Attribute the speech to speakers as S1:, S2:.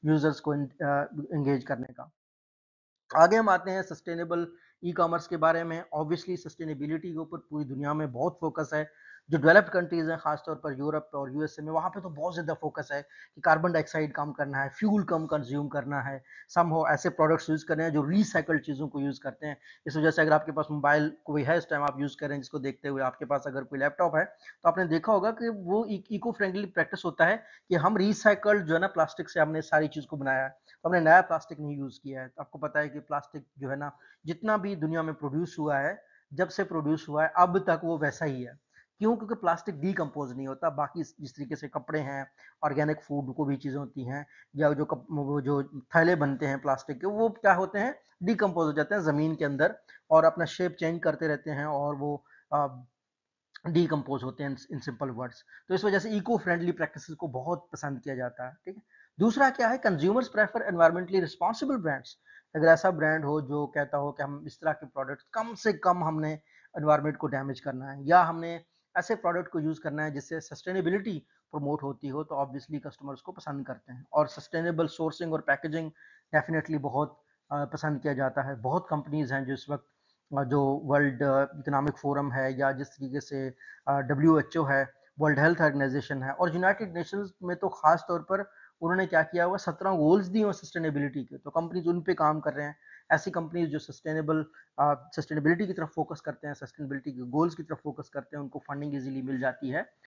S1: Users को engage करने का। आगे हम आते हैं सस्टेनेबल ई कॉमर्स के बारे में। ऑब्वियसली सस्टेनेबिलिटी के ऊपर पूरी दुनिया में बहुत फोकस है। जो डेवलप्ड कंट्रीज हैं, खासतौर पर यूरोप और यूएसए में, वहाँ पे तो बहुत ज़्यादा फोकस है कि कार्बन डाइऑक्साइड कम करना है, फ्यूल कम कंज्यूम करना है, सम हो ऐसे प्रोडक्ट्स यूज़ करने हैं जो रिसाइकल्ड चीज़ों को यूज़ करते हैं। इस वजह से अगर आपके पास मोबाइल कोई है इस टाइम आप यूज़ कर रहे हैं, जिसको देखते हुए आपके पास अगर कोई लैपटॉप है, तो आपने देखा होगा कि वो इको फ्रेंडली प्रैक्टिस होता है कि हम रिसाइकल्ड जो है ना प्लास्टिक से हमने सारी चीज़ को बनाया है, तो हमने नया प्लास्टिक नहीं यूज़ किया है। तो आपको पता है कि प्लास्टिक जो है ना, जितना भी दुनिया में प्रोड्यूस हुआ है, जब से प्रोड्यूस हुआ है अब तक वो वैसा ही है। क्यों? क्योंकि प्लास्टिक डिकम्पोज नहीं होता। बाकी जिस तरीके से कपड़े हैं, ऑर्गेनिक फूड को भी चीज़ें होती हैं, या वो जो थैले बनते हैं प्लास्टिक के, वो क्या होते हैं, डिकम्पोज हो जाते हैं ज़मीन के अंदर और अपना शेप चेंज करते रहते हैं और वो डिकम्पोज होते हैं इन सिंपल वर्ड्स। तो इस वजह से इको फ्रेंडली प्रैक्टिसेस को बहुत पसंद किया जाता है। ठीक है। दूसरा क्या है, consumers prefer environmentally responsible brands. अगर ऐसा ब्रांड हो जो कहता हो कि हम इस तरह के प्रोडक्ट कम से कम हमने एनवायरमेंट को डैमेज करना है, या हमने ऐसे प्रोडक्ट को यूज करना है जिससे सस्टेनेबिलिटी प्रमोट होती हो, तो ऑब्वियसली कस्टमर्स को पसंद करते हैं। और सस्टेनेबल सोर्सिंग और पैकेजिंग डेफिनेटली बहुत पसंद किया जाता है। बहुत कंपनीज हैं जो इस वक्त जो वर्ल्ड इकोनॉमिक फोरम है, या जिस तरीके से WHO है, वर्ल्ड हेल्थ ऑर्गेनाइजेशन है, और यूनाइटेड नेशंस में तो खास तौर पर उन्होंने क्या किया हुआ, 17 गोल्स दिए हुए सस्टेनेबिलिटी के। तो कंपनीज उन पे काम कर रहे हैं। ऐसी कंपनीज जो सस्टेनेबिलिटी की तरफ फोकस करते हैं, सस्टेनेबिलिटी के गोल्स की तरफ फोकस करते हैं, उनको फंडिंग इजीली मिल जाती है।